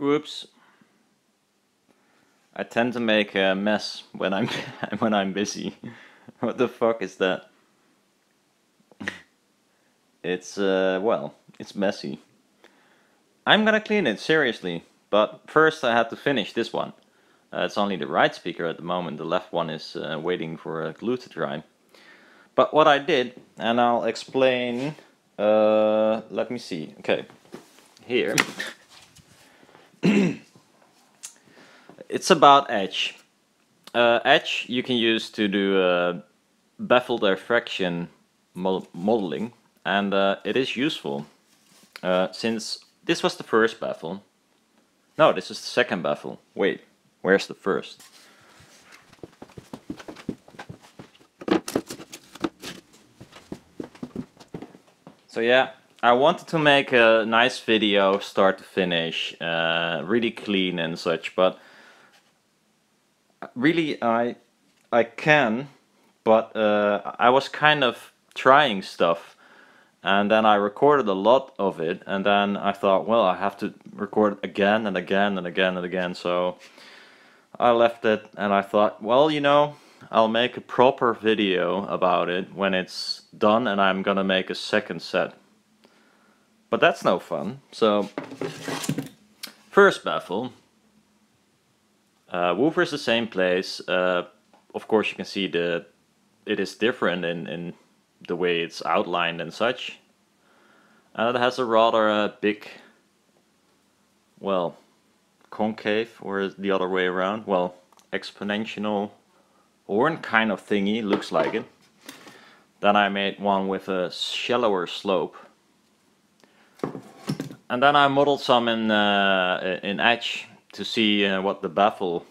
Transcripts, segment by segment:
Whoops. I tend to make a mess when I'm when I'm busy. What the fuck is that? It's well, it's messy. I'm gonna clean it, seriously. But first I have to finish this one. It's only the right speaker at the moment. The left one is waiting for a glue to dry. But what I did, and I'll explain. Let me see. Okay, here. It's about edge. Edge you can use to do baffle diffraction modeling, and it is useful since this was the first baffle. No, this is the second baffle. Wait, where's the first? So yeah, I wanted to make a nice video, start to finish, really clean and such, but really I can, but I was kind of trying stuff, and then I recorded a lot of it, and then I thought, well, I have to record again and again and again and again, so I left it, and I thought, well, you know, I'll make a proper video about it when it's done, and I'm gonna make a second set. But that's no fun. So, first baffle. Woofer is the same place. Of course, you can see it is different in the way it's outlined and such. And it has a rather big, well, concave, or the other way around. Well, exponential horn kind of thingy, looks like it. Then I made one with a shallower slope. And then I modeled some in edge to see what the baffle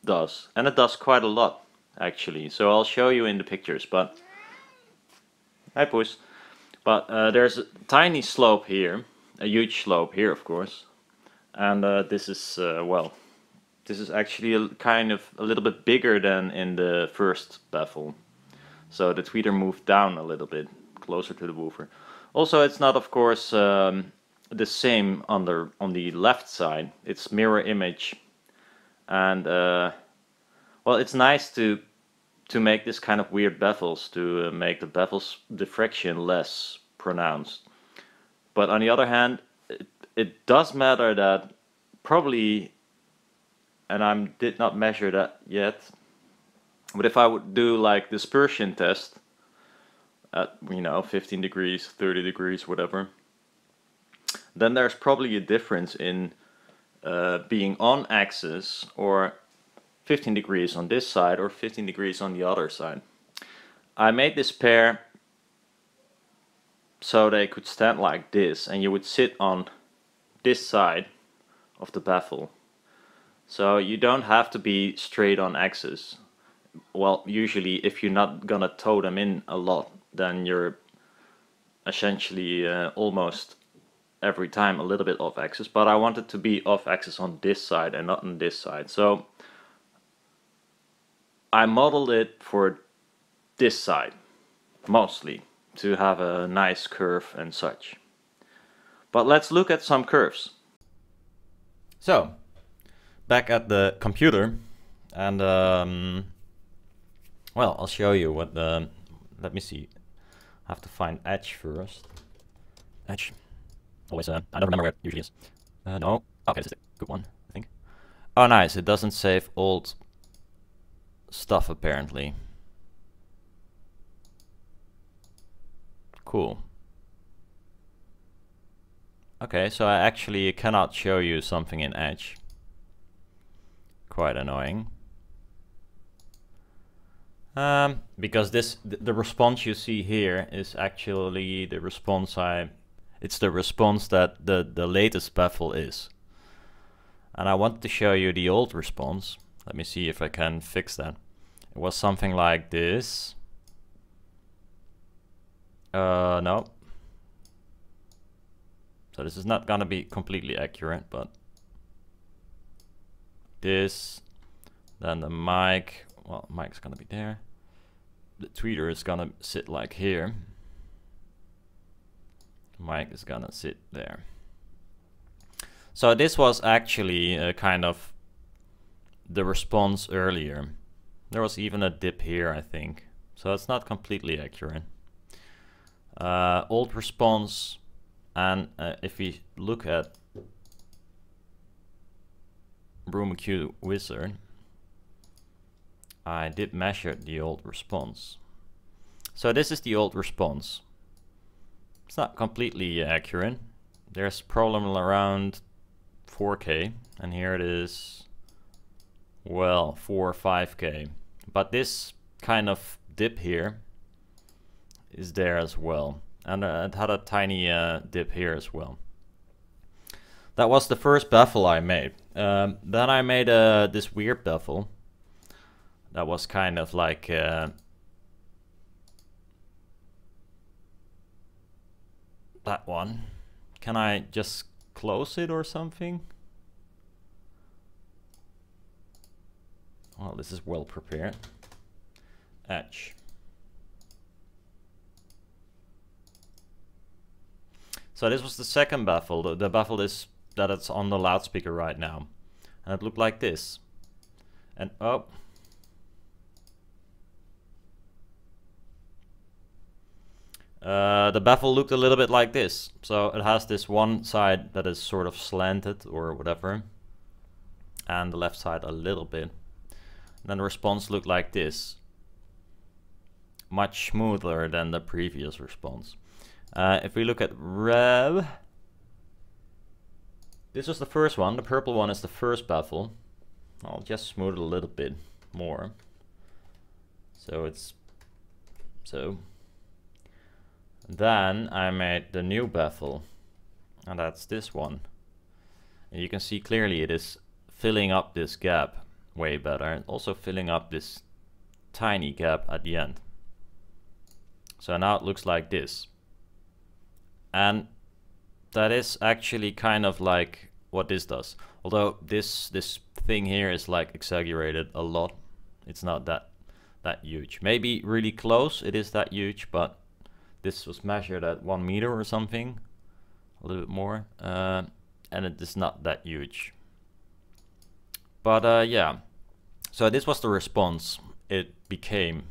does. And it does quite a lot, actually. So I'll show you in the pictures, but... Hi, Puss. But there's a tiny slope here. A huge slope here, of course. And this is, well... This is actually kind of a little bit bigger than in the first baffle. So the tweeter moved down a little bit, closer to the woofer. Also, it's not, of course, the same on the left side. It's mirror image, and well, it's nice to make this kind of weird baffles to make the baffles diffraction less pronounced. But on the other hand, it does matter that probably, and I did not measure that yet, but if I would do like dispersion test at, you know, 15 degrees, 30 degrees, whatever, then there's probably a difference in being on axis, or 15 degrees on this side or 15 degrees on the other side. I made this pair so they could stand like this, and you would sit on this side of the baffle. So you don't have to be straight on axis. Well, usually if you're not gonna tow them in a lot, then you're essentially almost every time a little bit off axis, but I wanted to be off axis on this side and not on this side. So I modeled it for this side, mostly, to have a nice curve and such. But let's look at some curves. So, back at the computer, and well, I'll show you what the, let me see, I have to find edge first. Edge. Always, I don't remember where it usually is. No. Okay, this is a good one, I think. Oh, nice. It doesn't save old stuff, apparently. Cool. Okay, so I actually cannot show you something in Edge. Quite annoying. Because the response you see here is actually the response it's the response that the latest baffle is. And I want to show you the old response. Let me see if I can fix that. It was something like this. No. So this is not gonna be completely accurate, but this, then the mic, well, mic's gonna be there. The tweeter is gonna sit like here. Mic is gonna sit there. So this was actually kind of the response earlier. There was even a dip here, I think. So it's not completely accurate. Old response, and if we look at BlueSpadeAudio wizard, I did measure the old response. So this is the old response. It's not completely accurate. There's problem around 4K, and here it is, well, 4 or 5K. But this kind of dip here is there as well, and it had a tiny dip here as well. That was the first baffle I made. Then I made this weird baffle that was kind of like that one. Can I just close it or something? Well, this is well prepared. Edge. So this was the second baffle. The baffle is that it's on the loudspeaker right now, and it looked like this. And oh, the baffle looked a little bit like this. So it has this one side that is sort of slanted or whatever, and the left side a little bit. And then the response looked like this, much smoother than the previous response. If we look at rev, this was the first one. The purple one is the first baffle. I'll just smooth it a little bit more. So it's so. Then I made the new baffle, and that's this one. And you can see clearly it is filling up this gap way better, and also filling up this tiny gap at the end. So now it looks like this. And that is actually kind of like what this does. Although this thing here is like exaggerated a lot. It's not that huge. Maybe really close it is that huge, but this was measured at 1 meter or something, a little bit more, and it is not that huge. But yeah, so this was the response it became,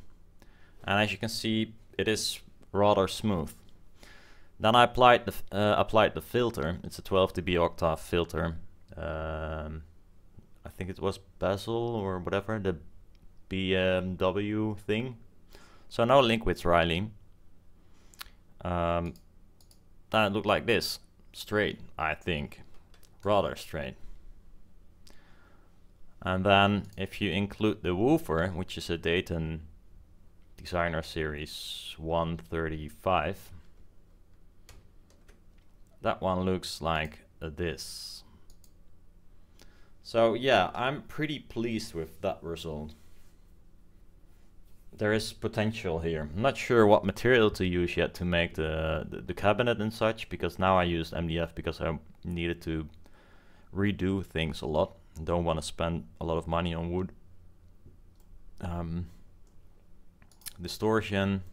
and as you can see, it is rather smooth. Then I applied the filter. It's a 12 dB octave filter. I think it was Basil or whatever, the BMW thing. So no link with Riley. Then it looked like this, straight, I think, rather straight. And then if you include the woofer, which is a Dayton Designer Series 135, that one looks like this. So yeah, I'm pretty pleased with that result. There is potential here. I'm not sure what material to use yet to make the cabinet and such, because now I used MDF because I needed to redo things a lot. Don't want to spend a lot of money on wood. Distortion,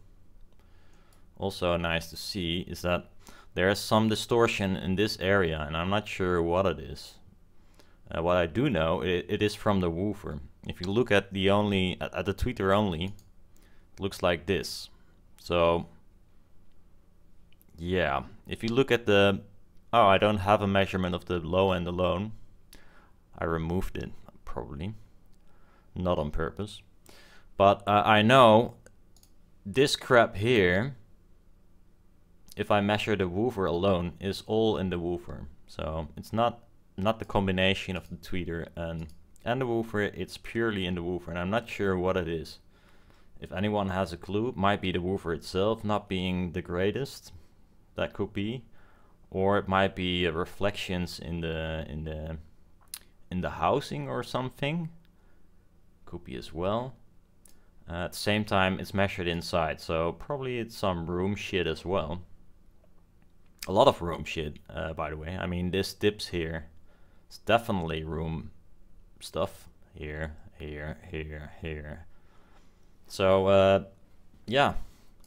also nice to see, is that there is some distortion in this area, and I'm not sure what it is. What I do know, it is from the woofer. If you look at the tweeter only, it looks like this. So yeah, if you look at the, oh, I don't have a measurement of the low end alone. I removed it, probably not on purpose, but I know this crap here, if I measure the woofer alone, is all in the woofer. So it's not the combination of the tweeter and the woofer, it's purely in the woofer, and I'm not sure what it is. If anyone has a clue, it might be the woofer itself not being the greatest. That could be, or it might be reflections in the housing or something. Could be as well. At the same time, it's measured inside, so probably it's some room shit as well. A lot of room shit, by the way. I mean, this dips here. It's definitely room stuff. Here, here, here, here. So, yeah,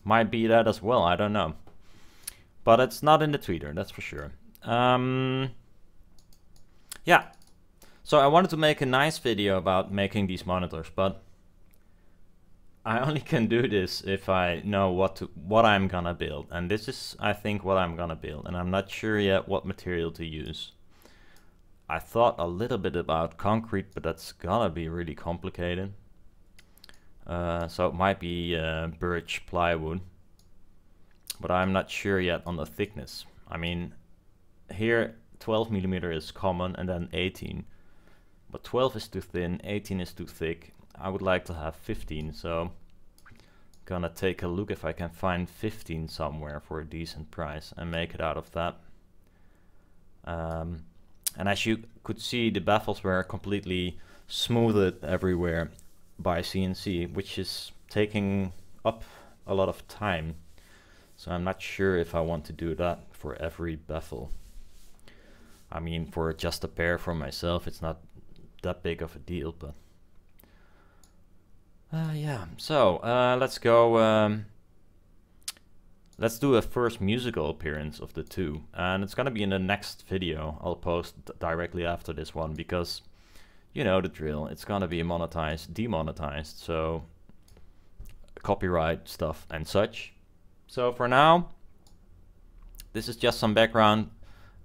might be that as well. I don't know. But it's not in the tweeter, that's for sure. yeah, so I wanted to make a nice video about making these monitors, but I only can do this if I know what I'm gonna build, and this is, I think, what I'm gonna build, and I'm not sure yet what material to use. I thought a little bit about concrete, but that's gonna be really complicated. So it might be birch plywood, but I'm not sure yet on the thickness. I mean, here 12mm is common, and then 18, but 12 is too thin, 18 is too thick. I would like to have 15, so gonna take a look if I can find 15 somewhere for a decent price and make it out of that. And as you could see, the baffles were completely smoothed everywhere by CNC, which is taking up a lot of time. So I'm not sure if I want to do that for every baffle. I mean, for just a pair for myself, it's not that big of a deal, but yeah. So let's go. Let's do a first musical appearance of the two, and it's gonna be in the next video I'll post directly after this one, because you know the drill, it's gonna be monetized, demonetized, so copyright stuff and such. So for now, this is just some background,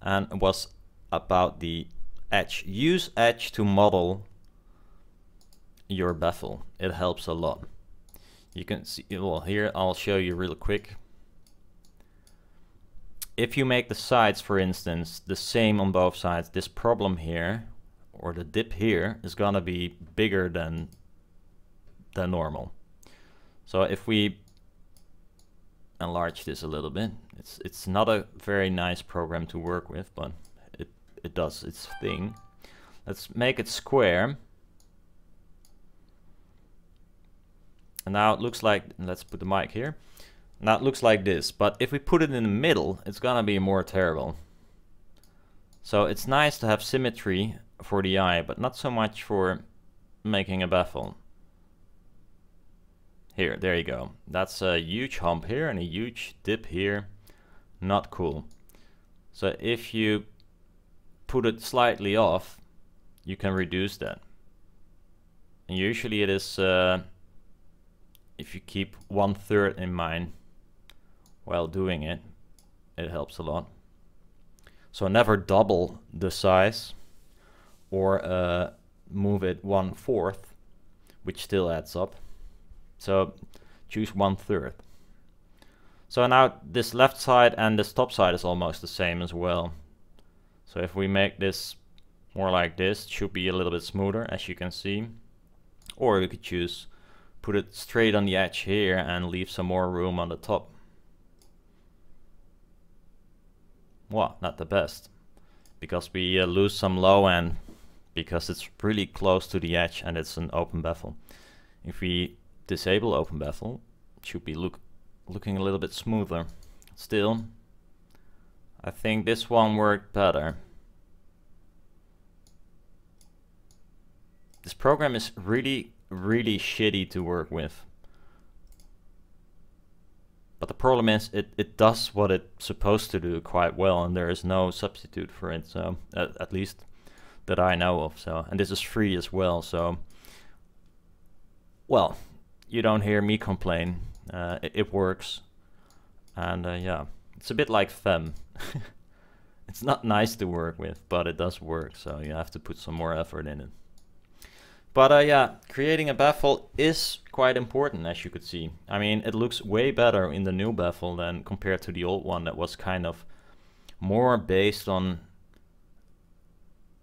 and it was about the edge. Use edge to model your baffle. It helps a lot. You can see, well, here I'll show you real quick. If you make the sides, for instance, the same on both sides, this problem here, or the dip here, is gonna be bigger than normal. So if we enlarge this a little bit, it's not a very nice program to work with, but it does its thing. Let's make it square. And now it looks like, let's put the mic here. Now it looks like this, but if we put it in the middle, it's gonna be more terrible. So it's nice to have symmetry for the eye, but not so much for making a baffle. Here, there you go. That's a huge hump here and a huge dip here. Not cool. So if you put it slightly off, you can reduce that. And usually it is, if you keep 1/3 in mind while doing it, it helps a lot. So never double the size, or move it 1/4, which still adds up. So choose 1/3. So now this left side and this top side is almost the same as well. So if we make this more like this, it should be a little bit smoother, as you can see. Or we could choose put it straight on the edge here and leave some more room on the top. Well, not the best, because we lose some low end because it's really close to the edge and it's an open baffle. If we disable open baffle, it should be looking a little bit smoother. Still, I think this one worked better. This program is really shitty to work with. But the problem is it does what it's supposed to do quite well, and there is no substitute for it, so at least that I know of. So, and this is free as well, so well, you don't hear me complain. It works, and yeah, it's a bit like Fem. It's not nice to work with, but it does work, so you have to put some more effort in it. But yeah, creating a baffle is quite important, as you could see. I mean, it looks way better in the new baffle than compared to the old one that was kind of more based on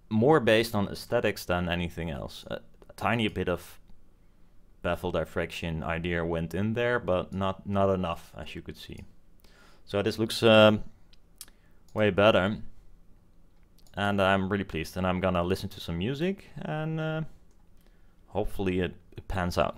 aesthetics than anything else. A tiny bit of baffle diffraction idea went in there, but not enough, as you could see. So this looks way better, and I'm really pleased. And I'm gonna listen to some music, and hopefully it pans out.